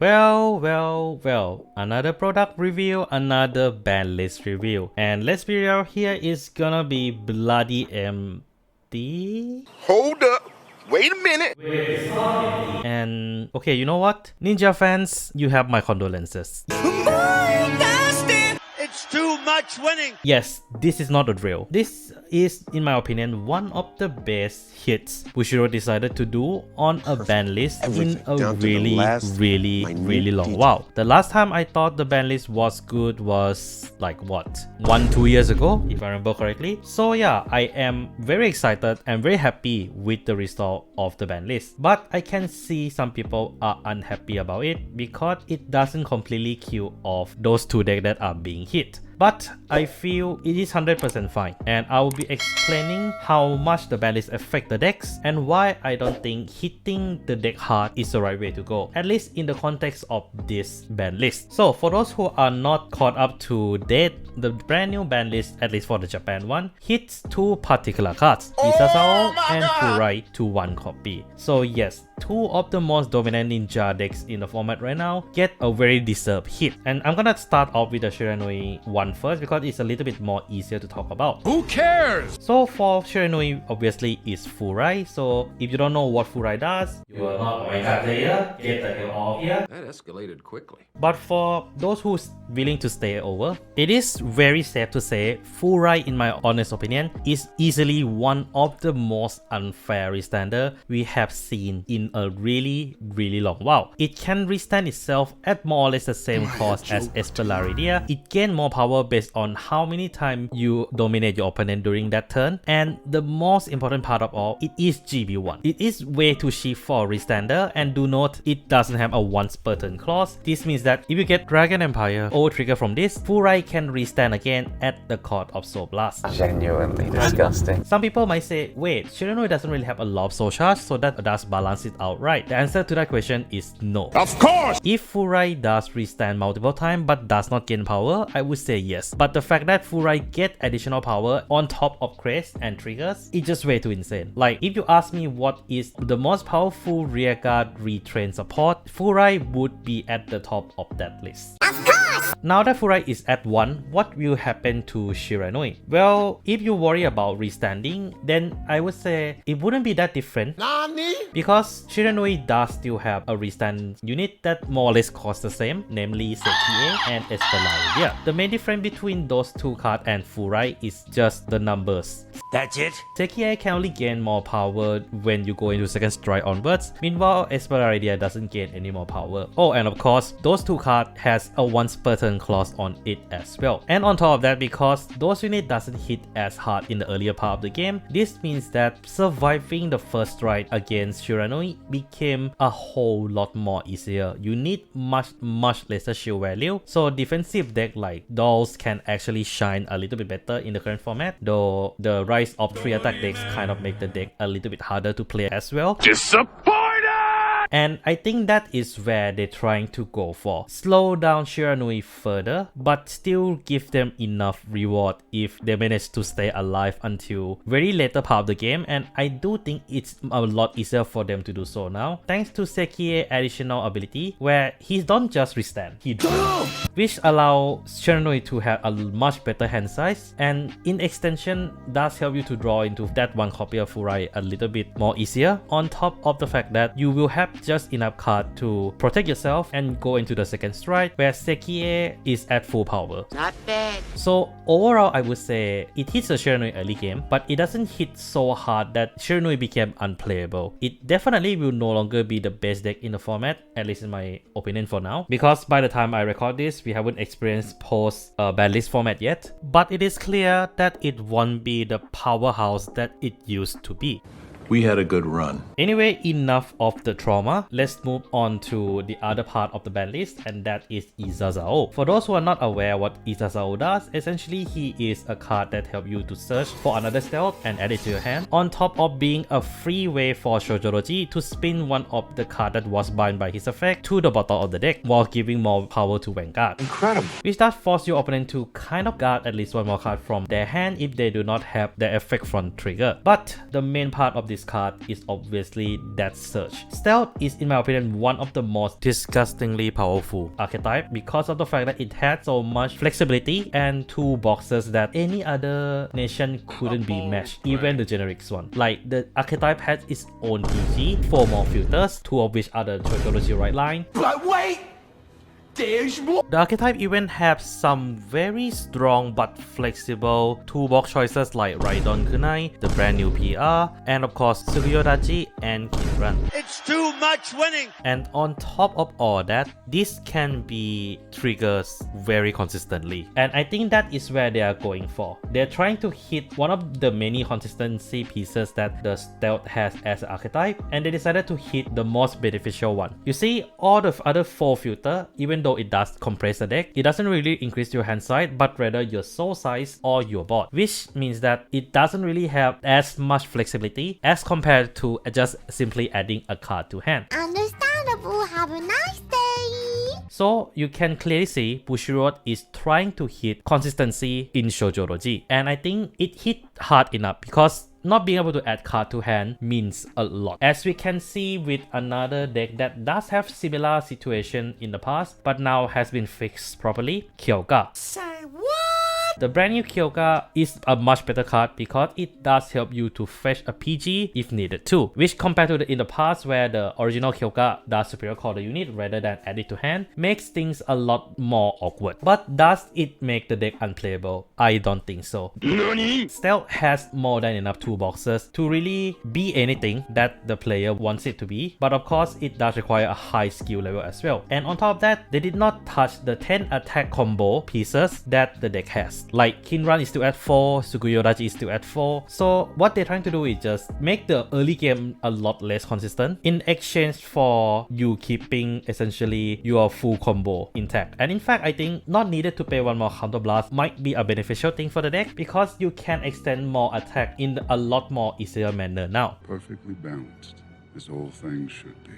Well, another product review, another ban list review. And let's be real, here is gonna be bloody empty. Hold up. Wait a minute. And okay, you know what? Ninja fans, you have my condolences. It's too much winning. Yes, this is not a drill. This is, in my opinion, one of the best hits Shirui decided to do on a ban list in a really long while. The last time I thought the ban list was good was like what? 1-2 years ago, if I remember correctly. So yeah, I am very excited and very happy with the result of the ban list. But I can see some people are unhappy about it because it doesn't completely kill off those two decks that are being hit. But I feel it is 100% fine, and I will be explaining how much the ban list affect the decks and why I don't think hitting the deck hard is the right way to go, at least in the context of this ban list. So for those who are not caught up to date, the brand new ban list, at least for the Japan one, hits two particular cards, Isaza and Furai, to one copy. So yes, two of the most dominant ninja decks in the format right now get a very deserved hit. And I'm gonna start off with the Shiranui one first because it's a little bit more easier to talk about. Who cares? So for Shiranui, obviously is Furai. So if you don't know what Furai does, you are not a Vanguard player, get the hell off here. That escalated quickly. But for those who's willing to stay over, it is very safe to say Furai, in my honest opinion, is easily one of the most unfair restander we have seen in a really long while. It can restand itself at more or less the same cost as Espelaridia. It gains more power based on how many times you dominate your opponent during that turn, and the most important part of all, it is GB1. It is way too cheap for a restander, and do note it doesn't have a once per turn clause. This means that if you get Dragon Empire over trigger from this, Furai can restand again at the cost of Soul Blast. Genuinely disgusting. Some people might say, wait, Shiranui doesn't really have a lot of soul charge, so that does balance it out, right? The answer to that question is no. Of course! If Furai does restand multiple times but does not gain power, I would say yes. But the fact that Furai get additional power on top of crest and triggers is just way too insane. Like, if you ask me what is the most powerful rearguard retrain support, Furai would be at the top of that list. Of course! Now that Furai is at 1, what will happen to Shiranui? Well, if you worry about restanding, then I would say it wouldn't be that different. Nani? Because Shiranui does still have a restand unit that more or less costs the same, namely Sekie and Espelaridia. The main difference between those two cards and Furai is just the numbers. That's it? Sekie can only gain more power when you go into second strike onwards, meanwhile Espelaridia doesn't gain any more power. Oh, and of course, those two cards has a once per turn clause on it as well. And on top of that, because those unit doesn't hit as hard in the earlier part of the game, this means that surviving the first strike against Shiranui became a whole lot more easier. You need much lesser shield value, so defensive deck like Dolls can actually shine a little bit better in the current format, though the rise of 3 attack decks kind of make the deck a little bit harder to play as well. Disappointed! And I think that is where they're trying to go for. Slow down Shiranui further, but still give them enough reward if they manage to stay alive until very later part of the game, and I do think it's a lot easier for them to do so now, thanks to Sekie's additional ability where he don't just restand, he draws, which allow Shiranui to have a much better hand size, and in extension does help you to draw into that one copy of Furai a little bit more easier, on top of the fact that you will have just enough card to protect yourself and go into the second strike where Sekie is at full power. Not bad. So overall, I would say it hits the Shiranui early game, but it doesn't hit so hard that Shiranui became unplayable. It definitely will no longer be the best deck in the format, at least in my opinion for now, because by the time I record this, we haven't experienced post ban list format yet, but it is clear that it won't be the powerhouse that it used to be. We had a good run. Anyway, enough of the trauma. Let's move on to the other part of the ban list, and that is Isaza. For those who are not aware what Isaza does, essentially he is a card that helps you to search for another stealth and add it to your hand, on top of being a free way for Shojoroji to spin one of the card that was bound by his effect to the bottom of the deck, while giving more power to Vanguard. Incredible. Which does force your opponent to kind of guard at least one more card from their hand if they do not have the effect front trigger. But the main part of this card is obviously that Surge. Stealth is in my opinion one of the most disgustingly powerful archetype because of the fact that it had so much flexibility and toolboxes that any other nation couldn't be matched, even the generics one. Like the archetype has its own PG, 4 more filters, 2 of which are the Choikology right line. But wait! There's more! The archetype even have some very strong but flexible toolbox choices like Raidon Kunai, the brand new PR, and of course Tsukuyodachi and Kinran. It's too much winning! And on top of all that, this can be triggers very consistently. And I think that is where they are going for. They're trying to hit one of the many consistency pieces that the Stealth has as an archetype, and they decided to hit the most beneficial one. You see, all the other 4 filter, even though it does compress the deck, it doesn't really increase your hand size, but rather your soul size or your board, which means that it doesn't really have as much flexibility as compared to just simply adding a card to hand. Understandable. Have a nice day. So you can clearly see Bushiroad is trying to hit consistency in Shoujoroji, and I think it hit hard enough because not being able to add card to hand means a lot. As we can see with another deck that does have similar situation in the past but now has been fixed properly, Kyoga. Say what? The brand new Kyoga is a much better card because it does help you to fetch a PG if needed too, which compared to in the past where the original Kyoga does superior call the unit rather than add it to hand, makes things a lot more awkward. But does it make the deck unplayable? I don't think so. Nani? Stealth has more than enough toolboxes to really be anything that the player wants it to be, but of course it does require a high skill level as well. And on top of that, they did not touch the 10 attack combo pieces that the deck has. Like Kinran is still at 4, Tsukuyodachi is still at 4. So what they're trying to do is just make the early game a lot less consistent in exchange for you keeping essentially your full combo intact. And in fact, I think not needed to pay 1 more counter blast might be a beneficial thing for the deck because you can extend more attack in a lot more easier manner now. Perfectly balanced, as all things should be.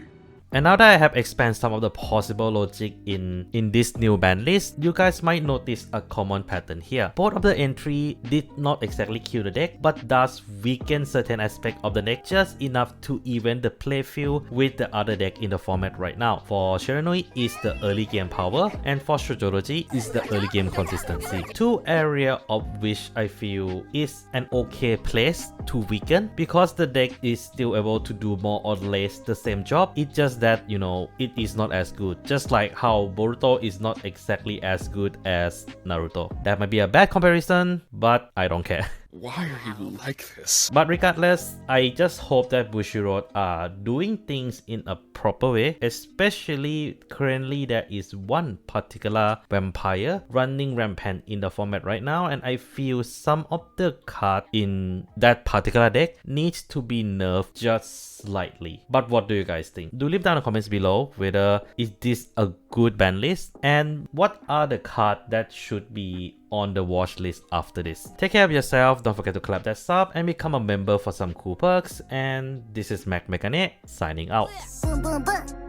And now that I have expanded some of the possible logic in this new ban list, you guys might notice a common pattern here. Both of the entry did not exactly kill the deck, but does weaken certain aspects of the deck just enough to even the playfield with the other deck in the format right now. For Shiranui is the early game power, and for Shoujoroji is the early game consistency. 2 areas of which I feel is an okay place to weaken because the deck is still able to do more or less the same job. It's just that, you know, it is not as good, just like how Boruto is not exactly as good as Naruto. That might be a bad comparison, but I don't care. Why are you like this? But regardless, I just hope that Bushiroad are doing things in a proper way, especially currently there is one particular vampire running rampant in the format right now, and I feel some of the cards in that particular deck needs to be nerfed just slightly. But what do you guys think? Do leave down in the comments below whether is this a good ban list and what are the cards that should be on the watch list after this. Take care of yourself, don't forget to clap that sub and become a member for some cool perks, and this is Mac Mechanic signing out. Boom, boom, boom.